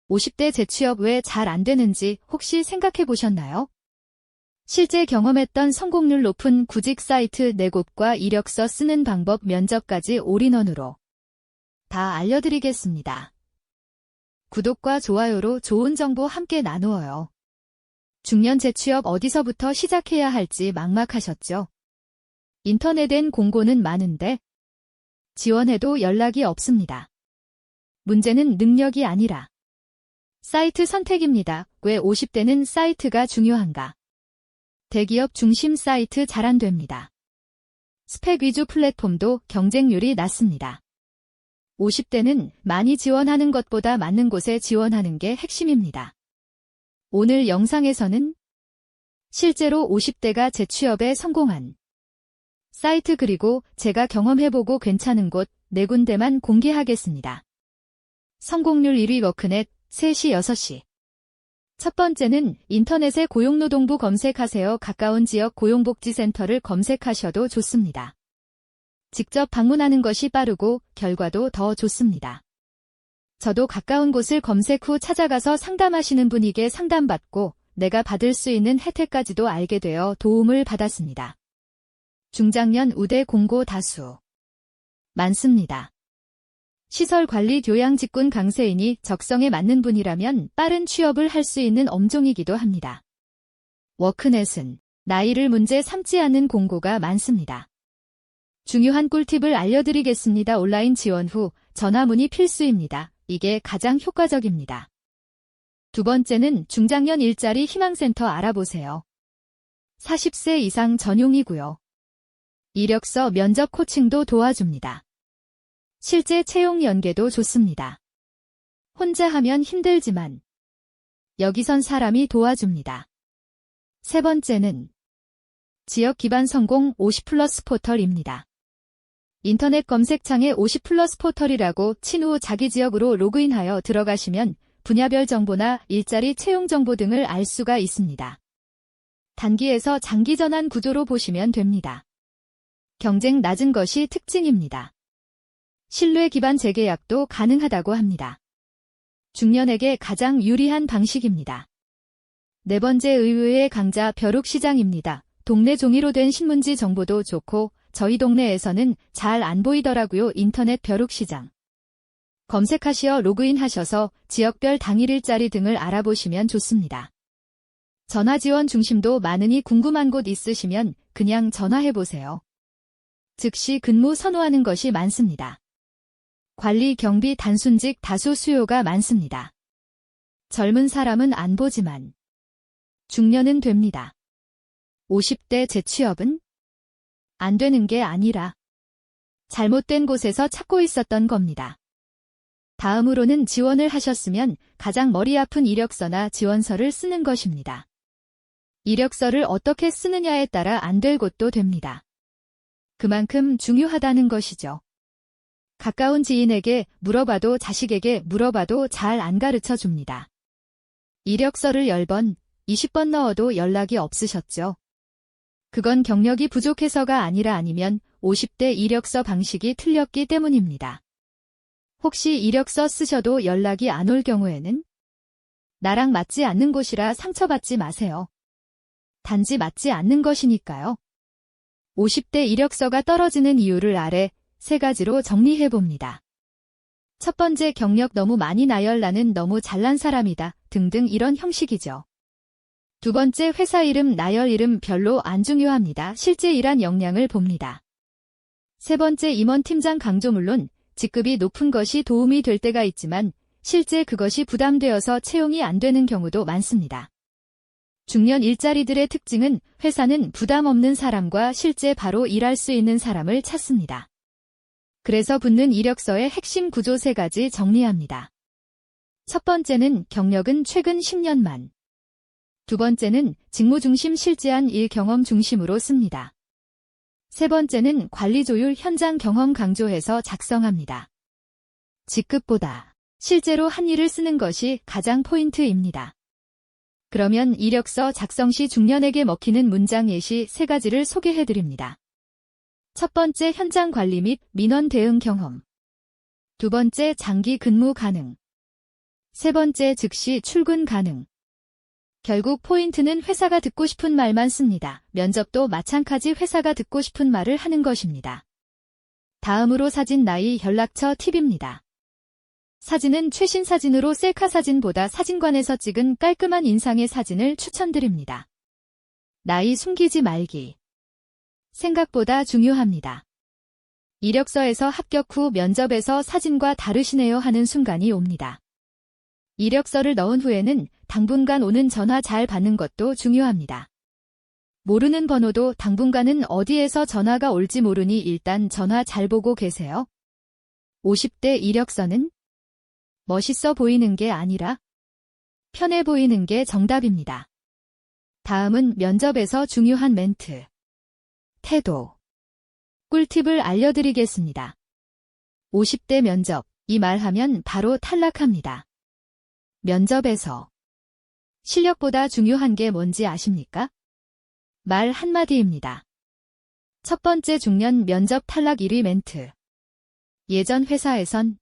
50대 재취업 왜 잘 안 되는지 혹시 생각해 보셨나요? 실제 경험했던 성공률 높은 구직 사이트 4곳과 이력서 쓰는 방법, 면접까지 올인원으로 다 알려드리겠습니다. 구독과 좋아요로 좋은 정보 함께 나누어요. 중년 재취업 어디서부터 시작해야 할지 막막하셨죠? 인터넷엔 공고는 많은데 지원해도 연락이 없습니다. 문제는 능력이 아니라 사이트 선택입니다. 왜 50대는 사이트가 중요한가? 대기업 중심 사이트 잘 안 됩니다. 스펙 위주 플랫폼도 경쟁률이 낮습니다. 50대는 많이 지원하는 것보다 맞는 곳에 지원하는 게 핵심입니다. 오늘 영상에서는 실제로 50대가 재취업에 성공한 사이트 그리고 제가 경험해보고 괜찮은 곳 4군데만 공개하겠습니다. 성공률 1위 워크넷 3시 6시. 첫 번째는 인터넷에 고용노동부 검색하세요. 가까운 지역 고용복지센터를 검색하셔도 좋습니다. 직접 방문하는 것이 빠르고 결과도 더 좋습니다. 저도 가까운 곳을 검색 후 찾아가서 상담하시는 분에게 상담받고 내가 받을 수 있는 혜택까지도 알게 되어 도움을 받았습니다. 중장년 우대 공고 다수 많습니다. 시설관리 교양 직군 강세인이 적성에 맞는 분이라면 빠른 취업을 할 수 있는 업종이기도 합니다. 워크넷은 나이를 문제 삼지 않는 공고가 많습니다. 중요한 꿀팁을 알려드리겠습니다. 온라인 지원 후 전화문의 필수입니다. 이게 가장 효과적입니다. 두 번째는 중장년 일자리 희망센터 알아보세요. 40세 이상 전용이고요. 이력서 면접 코칭도 도와줍니다. 실제 채용 연계도 좋습니다. 혼자 하면 힘들지만 여기선 사람이 도와줍니다. 세 번째는 지역 기반 성공 50플러스 포털입니다. 인터넷 검색창에 50플러스 포털이라고 친 후 자기 지역으로 로그인하여 들어가시면 분야별 정보나 일자리 채용 정보 등을 알 수가 있습니다. 단기에서 장기 전환 구조로 보시면 됩니다. 경쟁 낮은 것이 특징입니다. 신뢰 기반 재계약도 가능하다고 합니다. 중년에게 가장 유리한 방식입니다. 네 번째 의외의 강자 벼룩시장입니다. 동네 종이로 된 신문지 정보도 좋고 저희 동네에서는 잘 안 보이더라고요. 인터넷 벼룩시장. 검색하시어 로그인하셔서 지역별 당일 일자리 등을 알아보시면 좋습니다. 전화 지원 중심도 많으니 궁금한 곳 있으시면 그냥 전화해보세요. 즉시 근무 선호하는 것이 많습니다. 관리 경비 단순직 다수 수요가 많습니다. 젊은 사람은 안 보지만 중년은 됩니다. 50대 재취업은 안 되는 게 아니라 잘못된 곳에서 찾고 있었던 겁니다. 다음으로는 지원을 하셨으면 가장 머리 아픈 이력서나 지원서를 쓰는 것입니다. 이력서를 어떻게 쓰느냐에 따라 안 될 곳도 됩니다. 그만큼 중요하다는 것이죠. 가까운 지인에게 물어봐도 자식에게 물어봐도 잘 안 가르쳐 줍니다. 이력서를 10번, 20번 넣어도 연락이 없으셨죠? 그건 경력이 부족해서가 아니라 아니면 50대 이력서 방식이 틀렸기 때문입니다. 혹시 이력서 쓰셔도 연락이 안 올 경우에는 나랑 맞지 않는 곳이라 상처받지 마세요. 단지 맞지 않는 것이니까요. 50대 이력서가 떨어지는 이유를 아래 3가지로 정리해봅니다. 첫 번째, 경력 너무 많이 나열, 나는 너무 잘난 사람이다 등등 이런 형식이죠. 두 번째, 회사 이름, 나열 이름 별로 안 중요합니다. 실제 일한 역량을 봅니다. 세 번째, 임원 팀장 강조. 물론 직급이 높은 것이 도움이 될 때가 있지만 실제 그것이 부담되어서 채용이 안 되는 경우도 많습니다. 중년 일자리들의 특징은 회사는 부담 없는 사람과 실제 바로 일할 수 있는 사람을 찾습니다. 그래서 붙는 이력서의 핵심 구조 3가지 정리합니다. 첫 번째는 경력은 최근 10년만. 두 번째는 직무 중심 실제한 일 경험 중심으로 씁니다. 세 번째는 관리 조율 현장 경험 강조해서 작성합니다. 직급보다 실제로 한 일을 쓰는 것이 가장 포인트입니다. 그러면 이력서 작성 시 중년에게 먹히는 문장 예시 3가지를 소개해드립니다. 첫 번째, 현장 관리 및 민원 대응 경험. 두 번째, 장기 근무 가능. 세 번째, 즉시 출근 가능. 결국 포인트는 회사가 듣고 싶은 말만 씁니다. 면접도 마찬가지 회사가 듣고 싶은 말을 하는 것입니다. 다음으로 사진, 나이, 연락처 팁입니다. 사진은 최신 사진으로 셀카 사진보다 사진관에서 찍은 깔끔한 인상의 사진을 추천드립니다. 나이 숨기지 말기. 생각보다 중요합니다. 이력서에서 합격 후 면접에서 사진과 다르시네요 하는 순간이 옵니다. 이력서를 넣은 후에는 당분간 오는 전화 잘 받는 것도 중요합니다. 모르는 번호도 당분간은 어디에서 전화가 올지 모르니 일단 전화 잘 보고 계세요. 50대 이력서는 멋있어 보이는 게 아니라 편해 보이는 게 정답입니다. 다음은 면접에서 중요한 멘트. 태도. 꿀팁을 알려드리겠습니다. 50대 면접, 이 말하면 바로 탈락합니다. 면접에서 실력보다 중요한 게 뭔지 아십니까? 말 한마디입니다. 첫 번째, 중년 면접 탈락 1위 멘트. 예전 회사에선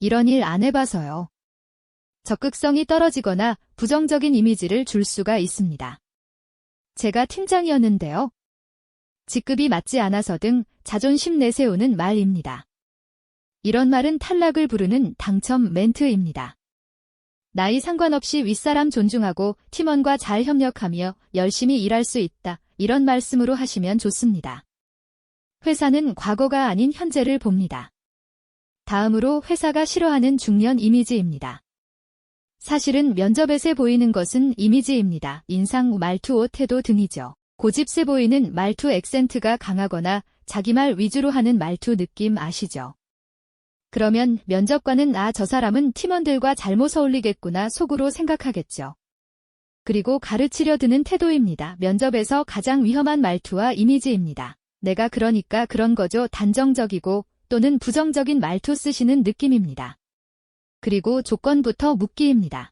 이런 일 안 해봐서요. 적극성이 떨어지거나 부정적인 이미지를 줄 수가 있습니다. 제가 팀장이었는데요. 직급이 맞지 않아서 등 자존심 내세우는 말입니다. 이런 말은 탈락을 부르는 당첨 멘트입니다. 나이 상관없이 윗사람 존중하고 팀원과 잘 협력하며 열심히 일할 수 있다. 이런 말씀으로 하시면 좋습니다. 회사는 과거가 아닌 현재를 봅니다. 다음으로 회사가 싫어하는 중년 이미지입니다. 사실은 면접에서 보이는 것은 이미지입니다. 인상, 말투, 옷, 태도 등이죠. 고집세 보이는 말투, 액센트가 강하거나 자기 말 위주로 하는 말투 느낌 아시죠? 그러면 면접관은 저 사람은 팀원들과 잘못 어울리겠구나 속으로 생각하겠죠. 그리고 가르치려 드는 태도입니다. 면접에서 가장 위험한 말투와 이미지입니다. 내가 그러니까 그런 거죠. 단정적이고 또는 부정적인 말투 쓰시는 느낌입니다. 그리고 조건부터 묻기입니다.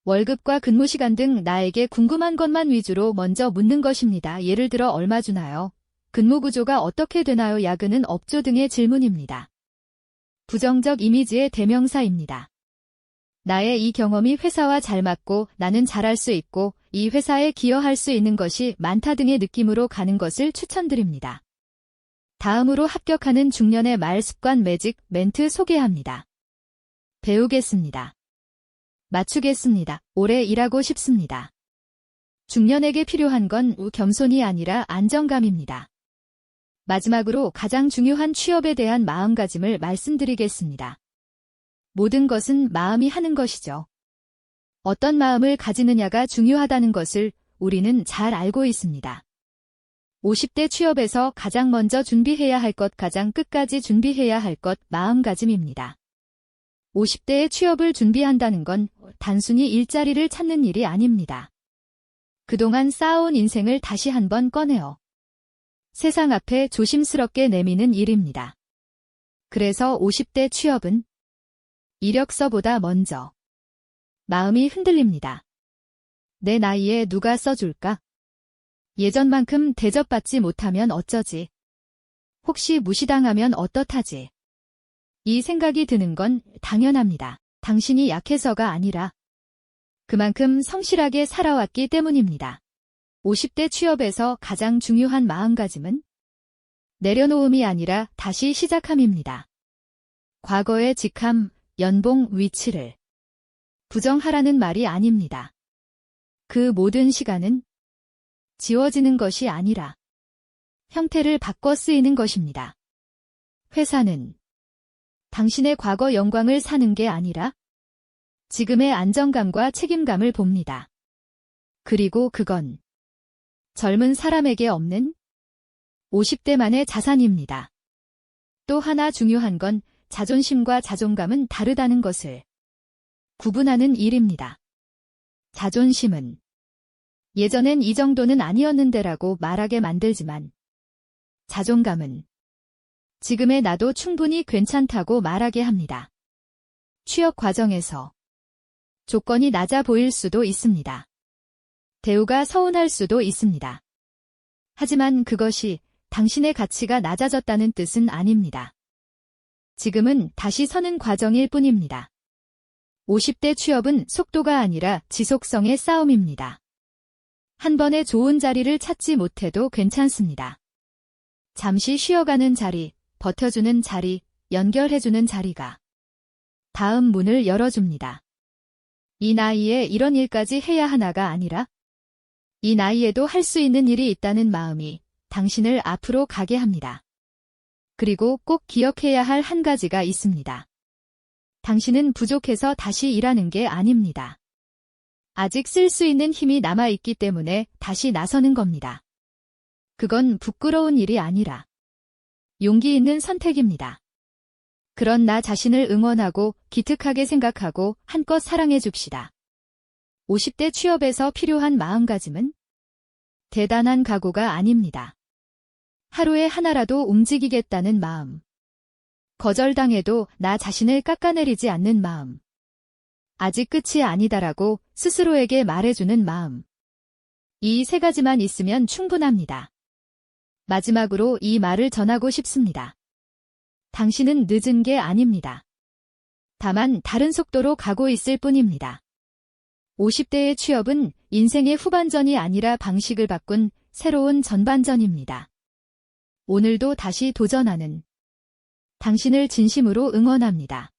월급과 근무 시간 등 나에게 궁금한 것만 위주로 먼저 묻는 것입니다. 예를 들어 얼마 주나요? 근무 구조가 어떻게 되나요? 야근은 없죠? 등의 질문입니다. 부정적 이미지의 대명사입니다. 나의 이 경험이 회사와 잘 맞고 나는 잘할 수 있고 이 회사에 기여할 수 있는 것이 많다 등의 느낌으로 가는 것을 추천드립니다. 다음으로 합격하는 중년의 말 습관, 매직 멘트 소개합니다. 배우겠습니다. 맞추겠습니다. 오래 일하고 싶습니다. 중년에게 필요한 건 겸손이 아니라 안정감입니다. 마지막으로 가장 중요한 취업에 대한 마음가짐을 말씀드리겠습니다. 모든 것은 마음이 하는 것이죠. 어떤 마음을 가지느냐가 중요하다는 것을 우리는 잘 알고 있습니다. 50대 취업에서 가장 먼저 준비해야 할 것, 가장 끝까지 준비해야 할 것, 마음가짐입니다. 50대의 취업을 준비한다는 건 단순히 일자리를 찾는 일이 아닙니다. 그동안 쌓아온 인생을 다시 한번 꺼내어 세상 앞에 조심스럽게 내미는 일입니다. 그래서 50대 취업은 이력서보다 먼저 마음이 흔들립니다. 내 나이에 누가 써줄까? 예전만큼 대접받지 못하면 어쩌지? 혹시 무시당하면 어떡하지? 이 생각이 드는 건 당연합니다. 당신이 약해서가 아니라 그만큼 성실하게 살아왔기 때문입니다. 50대 취업에서 가장 중요한 마음가짐은 내려놓음이 아니라 다시 시작함입니다. 과거의 직함, 연봉, 위치를 부정하라는 말이 아닙니다. 그 모든 시간은 지워지는 것이 아니라 형태를 바꿔 쓰이는 것입니다. 회사는 당신의 과거 영광을 사는 게 아니라 지금의 안정감과 책임감을 봅니다. 그리고 그건 젊은 사람에게 없는 50대만의 자산입니다. 또 하나 중요한 건 자존심과 자존감은 다르다는 것을 구분하는 일입니다. 자존심은 예전엔 이 정도는 아니었는데라고 말하게 만들지만 자존감은 지금의 나도 충분히 괜찮다고 말하게 합니다. 취업 과정에서 조건이 낮아 보일 수도 있습니다. 대우가 서운할 수도 있습니다. 하지만 그것이 당신의 가치가 낮아졌다는 뜻은 아닙니다. 지금은 다시 서는 과정일 뿐입니다. 50대 취업은 속도가 아니라 지속성의 싸움입니다. 한 번에 좋은 자리를 찾지 못해도 괜찮습니다. 잠시 쉬어가는 자리, 버텨주는 자리, 연결해주는 자리가 다음 문을 열어줍니다. 이 나이에 이런 일까지 해야 하나가 아니라 이 나이에도 할 수 있는 일이 있다는 마음이 당신을 앞으로 가게 합니다. 그리고 꼭 기억해야 할 한 가지가 있습니다. 당신은 부족해서 다시 일하는 게 아닙니다. 아직 쓸 수 있는 힘이 남아있기 때문에 다시 나서는 겁니다. 그건 부끄러운 일이 아니라 용기 있는 선택입니다. 그런 나 자신을 응원하고 기특하게 생각하고 한껏 사랑해 줍시다. 50대 취업에서 필요한 마음가짐은 대단한 각오가 아닙니다. 하루에 하나라도 움직이겠다는 마음. 거절당해도 나 자신을 깎아내리지 않는 마음. 아직 끝이 아니다라고 스스로에게 말해주는 마음. 이 세 가지만 있으면 충분합니다. 마지막으로 이 말을 전하고 싶습니다. 당신은 늦은 게 아닙니다. 다만 다른 속도로 가고 있을 뿐입니다. 50대의 취업은 인생의 후반전이 아니라 방식을 바꾼 새로운 전반전입니다. 오늘도 다시 도전하는 당신을 진심으로 응원합니다.